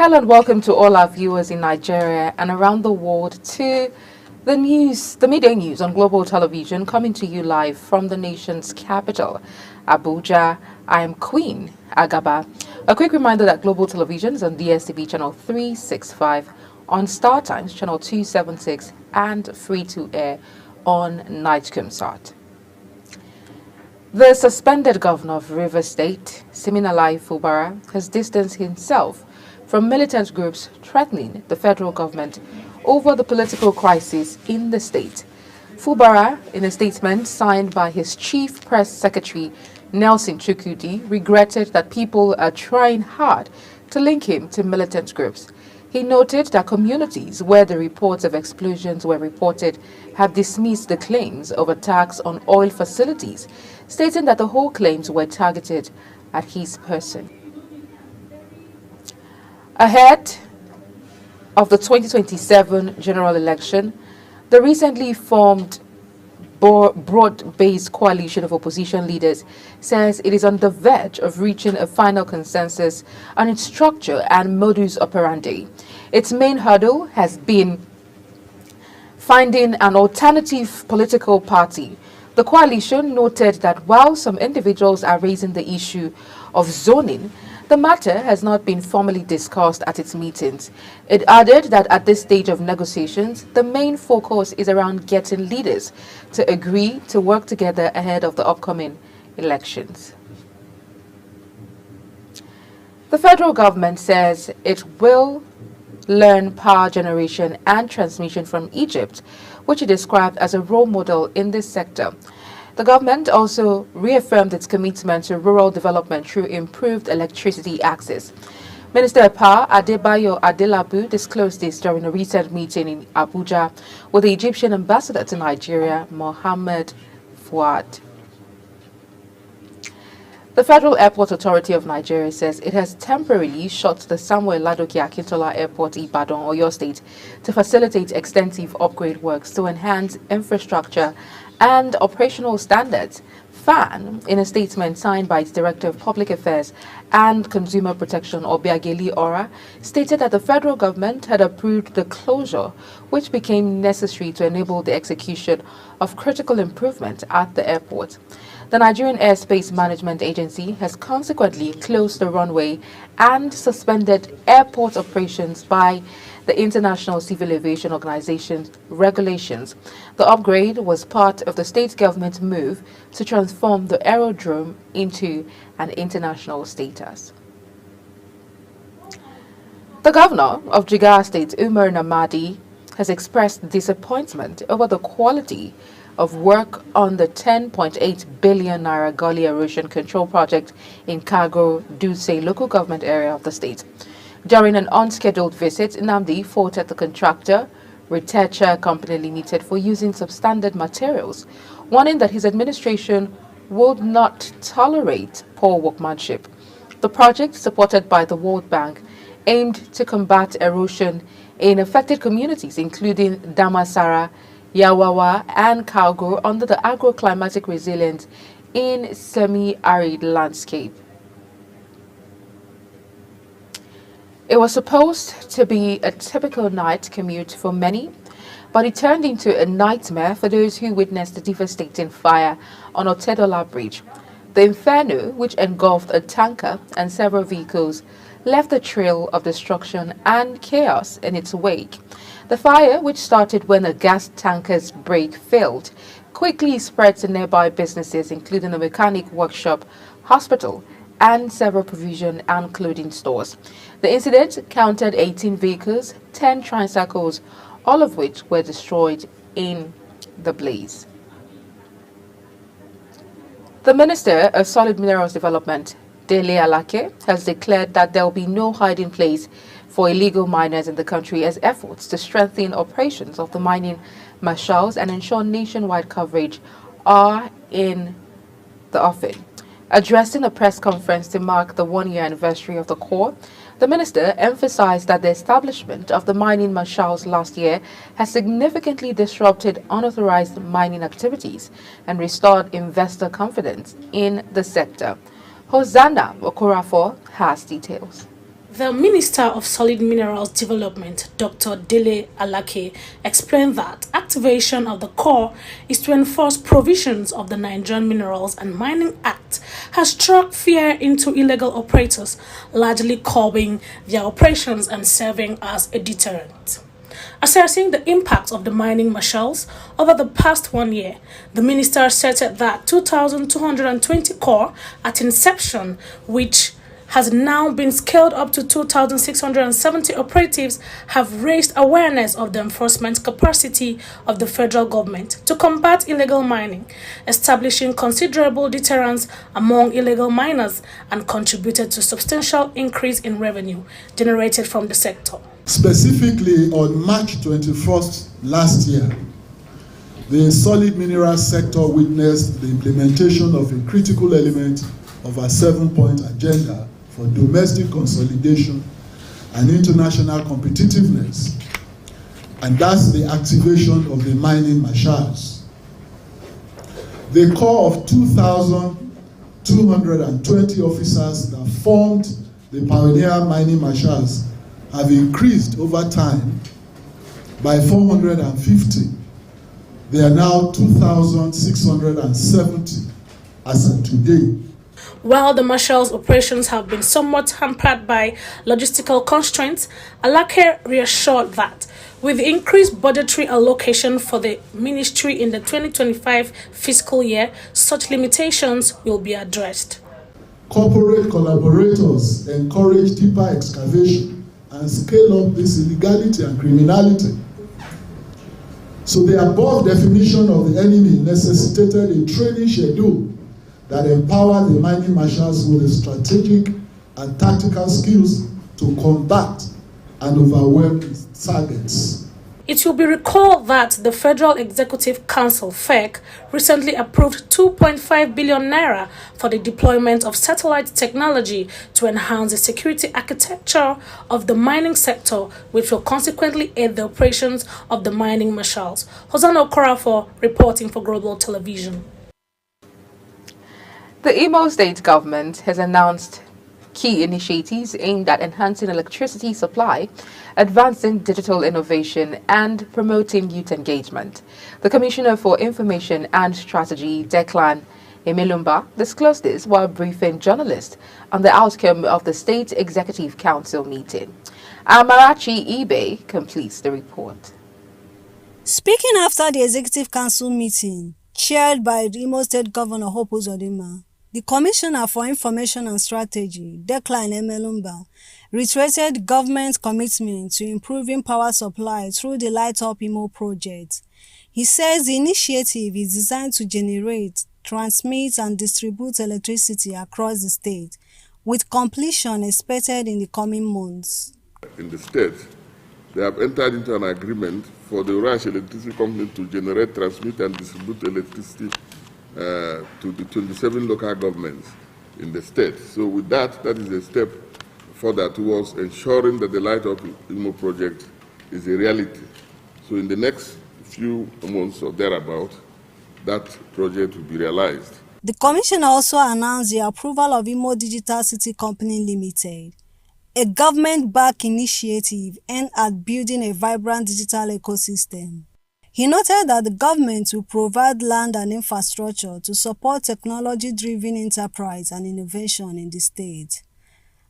Hello and welcome to all our viewers in Nigeria and around the world to the news, the midday news on global television, coming to you live from the nation's capital, Abuja. I am Queen Agaba. A quick reminder that global television is on DSTV channel 365, on Star Times channel 276, and free to air on Nightcomsat. The suspended governor of Rivers State, Siminalayi Fubara, has distanced himself from militant groups threatening the federal government over the political crisis in the state. Fubara, in a statement signed by his chief press secretary, Nelson Chukudi, regretted that people are trying hard to link him to militant groups. He noted that communities where the reports of explosions were reported have dismissed the claims of attacks on oil facilities, stating that the whole claims were targeted at his person. Ahead of the 2027 general election, the recently formed broad-based coalition of opposition leaders says it is on the verge of reaching a final consensus on its structure and modus operandi. Its main hurdle has been finding an alternative political party. The coalition noted that while some individuals are raising the issue of zoning, the matter has not been formally discussed at its meetings. It added that at this stage of negotiations, the main focus is around getting leaders to agree to work together ahead of the upcoming elections. The federal government says it will learn power generation and transmission from Egypt, which it described as a role model in this sector. The government also reaffirmed its commitment to rural development through improved electricity access. Minister of Power Adebayo Adelabu disclosed this during a recent meeting in Abuja with the Egyptian ambassador to Nigeria, Mohammed Fuad. The Federal Airport Authority of Nigeria says it has temporarily shut the Samuel Ladoke Akintola Airport, Ibadan, Oyo State, to facilitate extensive upgrade works to enhance infrastructure and operational standards. FAN, in a statement signed by its Director of Public Affairs and Consumer Protection, Obiageli Ora, stated that the federal government had approved the closure, which became necessary to enable the execution of critical improvement at the airport. The Nigerian Airspace Management Agency has consequently closed the runway and suspended airport operations by the International Civil Aviation Organization's regulations. The upgrade was part of the state government's move to transform the aerodrome into an international status. The governor of Jigawa State, Umar Namadi, has expressed disappointment over the quality of work on the 10.8 billion naira gully erosion control project in Kago, Dutse local government area of the state. During an unscheduled visit, Nnamdi faulted the contractor, Retecha Company Limited, for using substandard materials, warning that his administration would not tolerate poor workmanship. The project, supported by the World Bank, aimed to combat erosion in affected communities including Damasara, Yawawa, and Kago under the agroclimatic resilience in semi-arid landscape. It was supposed to be a typical night commute for many, but it turned into a nightmare for those who witnessed the devastating fire on Otedola Bridge. The inferno, which engulfed a tanker and several vehicles, left a trail of destruction and chaos in its wake. The fire, which started when a gas tanker's brake failed, quickly spread to nearby businesses, including a mechanic workshop, hospital, and several provision and clothing stores. The incident counted 18 vehicles, 10 tricycles, all of which were destroyed in the blaze. The Minister of Solid Minerals Development, Dele Alake, has declared that there will be no hiding place for illegal miners in the country as efforts to strengthen operations of the mining marshals and ensure nationwide coverage are in the offing. Addressing a press conference to mark the one-year anniversary of the Corps, the minister emphasized that the establishment of the mining marshals last year has significantly disrupted unauthorized mining activities and restored investor confidence in the sector. Hosanna Okorafor has details. The Minister of Solid Minerals Development, Dr. Dele Alake, explained that activation of the core is to enforce provisions of the Nigerian Minerals and Mining Act has struck fear into illegal operators, largely curbing their operations and serving as a deterrent. Assessing the impact of the mining marshals over the past 1 year, the minister stated that 2,220 core at inception, which has now been scaled up to 2,670 operatives, have raised awareness of the enforcement capacity of the federal government to combat illegal mining, establishing considerable deterrence among illegal miners, and contributed to substantial increase in revenue generated from the sector. Specifically, on March 21st last year, the solid minerals sector witnessed the implementation of a critical element of our 7-point agenda for domestic consolidation and international competitiveness, and that's the activation of the mining marshals. The core of 2,220 officers that formed the pioneer mining marshals have increased over time by 450. They are now 2,670 as of today. While the Marshal's operations have been somewhat hampered by logistical constraints, Alake reassured that with the increased budgetary allocation for the ministry in the 2025 fiscal year, such limitations will be addressed. Corporate collaborators encourage deeper excavation and scale up this illegality and criminality. So the above definition of the enemy necessitated a training schedule that empowered the mining marshals with the strategic and tactical skills to combat and overwhelm its targets. It will be recalled that the Federal Executive Council (FEC) recently approved 2.5 billion naira for the deployment of satellite technology to enhance the security architecture of the mining sector, which will consequently aid the operations of the mining marshals. Hosanna Okorafor reporting for Global Television. The Imo State government has announced key initiatives aimed at enhancing electricity supply, advancing digital innovation, and promoting youth engagement. The Commissioner for Information and Strategy, Declan Emelumba, disclosed this while briefing journalists on the outcome of the State Executive Council meeting. Amarachi Ibe completes the report. Speaking after the Executive Council meeting, chaired by the Imo State Governor Hope Uzodinma, the Commissioner for Information and Strategy, Declan Emelumba, reiterated government's commitment to improving power supply through the Light Up Imo project. He says the initiative is designed to generate, transmit and distribute electricity across the state, with completion expected in the coming months. In the state, they have entered into an agreement for the Rush Electricity Company to generate, transmit and distribute electricity to the 27 local governments in the state. So with that, that is a step further towards ensuring that the Light Up Imo project is a reality. So in the next few months or thereabout, that project will be realized. The Commissioner also announced the approval of Imo Digital City Company Limited, a government-backed initiative aimed at building a vibrant digital ecosystem. He noted that the government will provide land and infrastructure to support technology-driven enterprise and innovation in the state,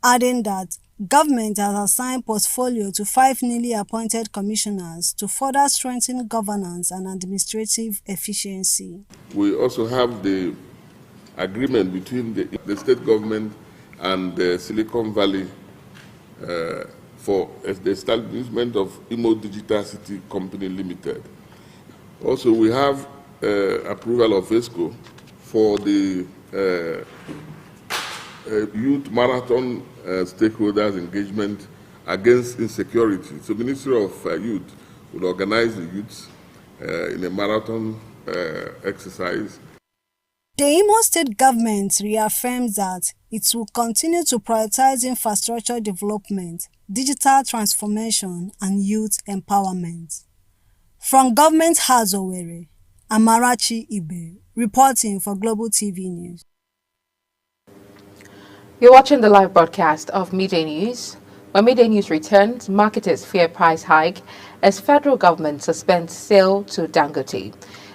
adding that government has assigned portfolio to 5 newly appointed commissioners to further strengthen governance and administrative efficiency. We also have the agreement between the state government and the Silicon Valley for the establishment of Imo Digital City Company Limited. Also, we have approval of ESCO for the youth marathon stakeholders engagement against insecurity. So, Ministry of Youth will organize the youths in a marathon exercise. The Imo State government reaffirms that it will continue to prioritize infrastructure development, digital transformation, and youth empowerment. From Government House Owerri, Amarachi Ibe, reporting for Global TV News. You're watching the live broadcast of Midday News. When Midday News returns, marketers fear price hike as federal government suspends sale to Dangote.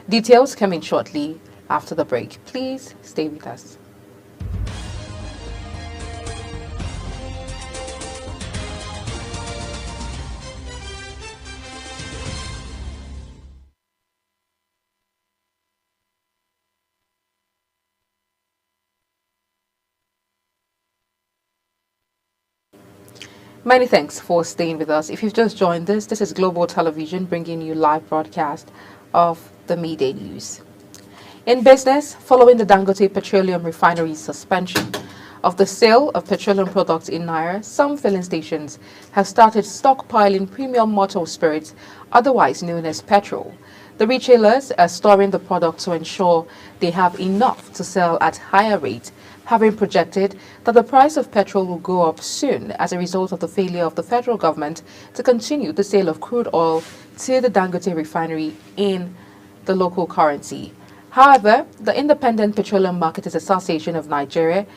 Details coming shortly after the break. Please stay with us. Many thanks for staying with us. If you've just joined us, this is Global Television bringing you live broadcast of the Midday News. In business, following the Dangote Petroleum Refinery suspension of the sale of petroleum products in Naira, some filling stations have started stockpiling premium motor spirits, otherwise known as petrol. The retailers are storing the product to ensure they have enough to sell at higher rates, having projected that the price of petrol will go up soon as a result of the failure of the federal government to continue the sale of crude oil to the Dangote refinery in the local currency. However, the Independent Petroleum Marketers Association of Nigeria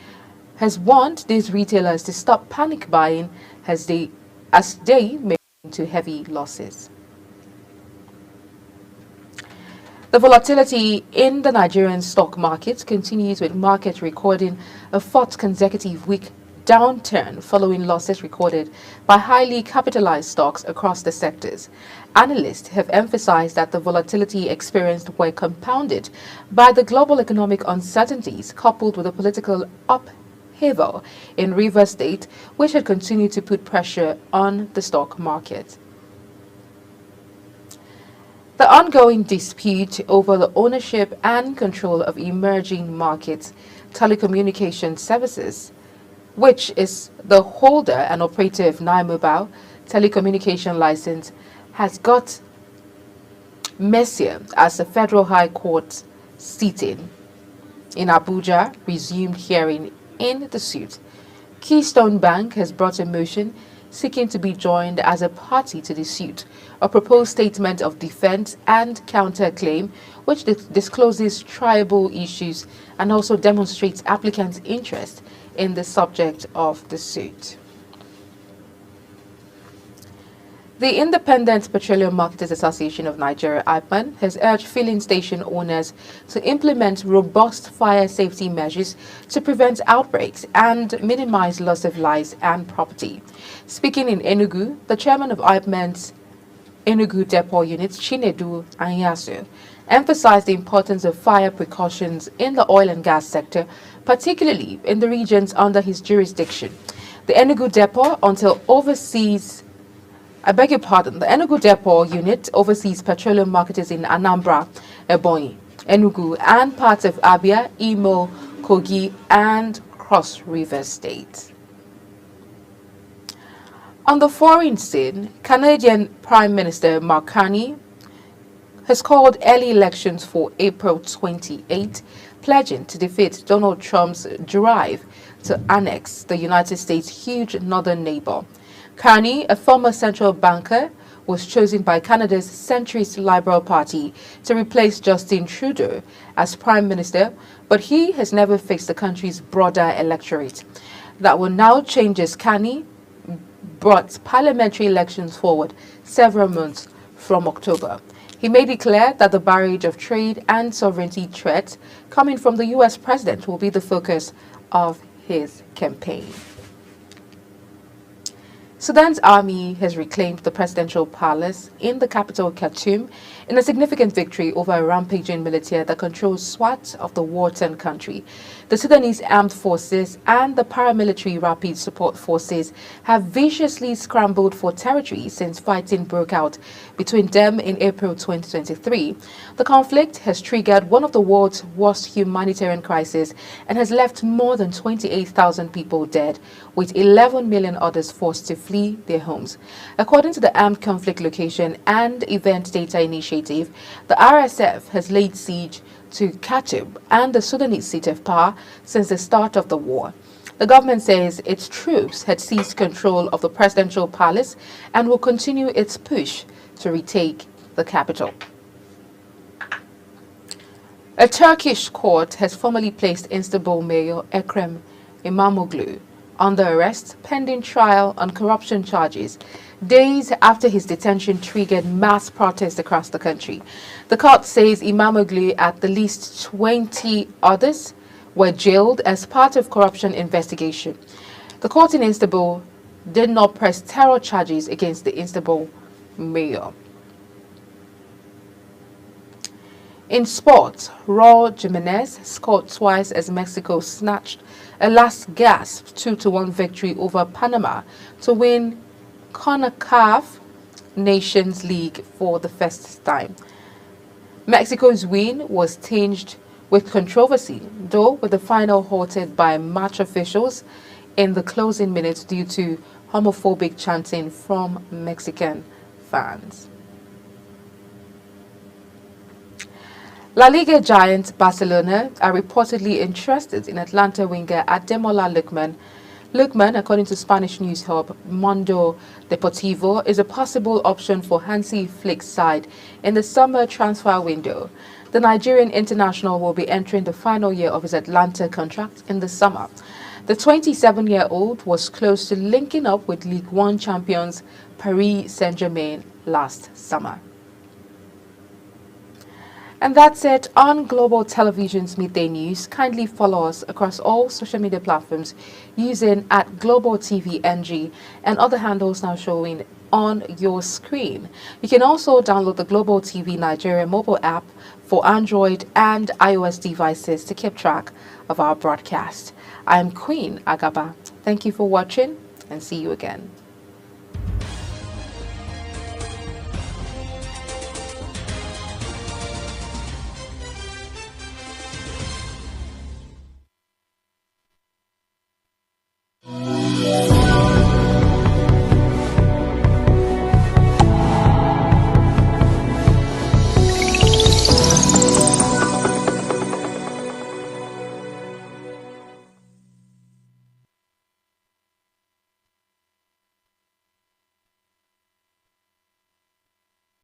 has warned these retailers to stop panic buying as they may into heavy losses. The volatility in the Nigerian stock market continues, with market recording a fourth consecutive week downturn following losses recorded by highly capitalized stocks across the sectors. Analysts have emphasized that the volatility experienced were compounded by the global economic uncertainties coupled with the political upheaval in Rivers State, which had continued to put pressure on the stock market. The ongoing dispute over the ownership and control of emerging markets telecommunication services, which is the holder and operator of Nine Mobile telecommunication license, has got messier as the Federal High Court sitting in Abuja resumed hearing in the suit. Keystone Bank has brought a motion seeking to be joined as a party to the suit, a proposed statement of defense and counterclaim which discloses tribal issues and also demonstrates applicants' interest in the subject of the suit. The Independent Petroleum Marketers Association of Nigeria, IPMAN, has urged filling station owners to implement robust fire safety measures to prevent outbreaks and minimize loss of lives and property. Speaking in Enugu, the chairman of IPMAN's Enugu Depot Unit, Chinedu Anyasu, emphasized the importance of fire precautions in the oil and gas sector, particularly in the regions under his jurisdiction. The Enugu Depot the Enugu Depot Unit oversees petroleum marketers in Anambra, Ebonyi, Enugu, and parts of Abia, Imo, Kogi, and Cross River State. On the foreign scene, Canadian Prime Minister Mark Carney has called early elections for April 28, pledging to defeat Donald Trump's drive to annex the United States' huge northern neighbor. Carney, a former central banker, was chosen by Canada's centrist Liberal Party to replace Justin Trudeau as Prime Minister, but he has never faced the country's broader electorate. That will now change as Carney brought parliamentary elections forward several months from October. He made it clear that the barrage of trade and sovereignty threats coming from the U.S. president will be the focus of his campaign. Sudan's army has reclaimed the presidential palace in the capital Khartoum in a significant victory over a rampaging militia that controls swaths of the war-torn country. The Sudanese armed forces and the paramilitary rapid support forces have viciously scrambled for territory since fighting broke out between them in April 2023. The conflict has triggered one of the world's worst humanitarian crises and has left more than 28,000 people dead, with 11 million others forced to flee their homes. According to the Armed Conflict Location and Event Data Initiative, the RSF has laid siege to Khartoum and the Sudanese seat of power since the start of the war. The government says its troops had seized control of the presidential palace and will continue its push to retake the capital. A Turkish court has formally placed Istanbul Mayor Ekrem İmamoğlu under arrest pending trial on corruption charges, days after his detention triggered mass protests across the country. The court says Imamoglu, at the least 20 others, were jailed as part of corruption investigation. The court in Istanbul did not press terror charges against the Istanbul mayor. In sports, Raul Jimenez scored twice as Mexico snatched a last gasp 2-1 victory over Panama to win CONCACAF Nations League for the first time. Mexico's win was tinged with controversy, though, with the final halted by match officials in the closing minutes due to homophobic chanting from Mexican fans. La Liga giant Barcelona are reportedly interested in Atlanta winger Ademola Lookman. Lookman, according to Spanish news hub Mundo Deportivo, is a possible option for Hansi Flick's side in the summer transfer window. The Nigerian international will be entering the final year of his Atlanta contract in the summer. The 27-year-old was close to linking up with League One champions Paris Saint-Germain last summer. And that's it on Global Television's Midday News. Kindly follow us across all social media platforms using @GlobalTVNG and other handles now showing on your screen. You can also download the Global TV Nigeria mobile app for Android and iOS devices to keep track of our broadcast. I'm Queen Agaba. Thank you for watching and see you again.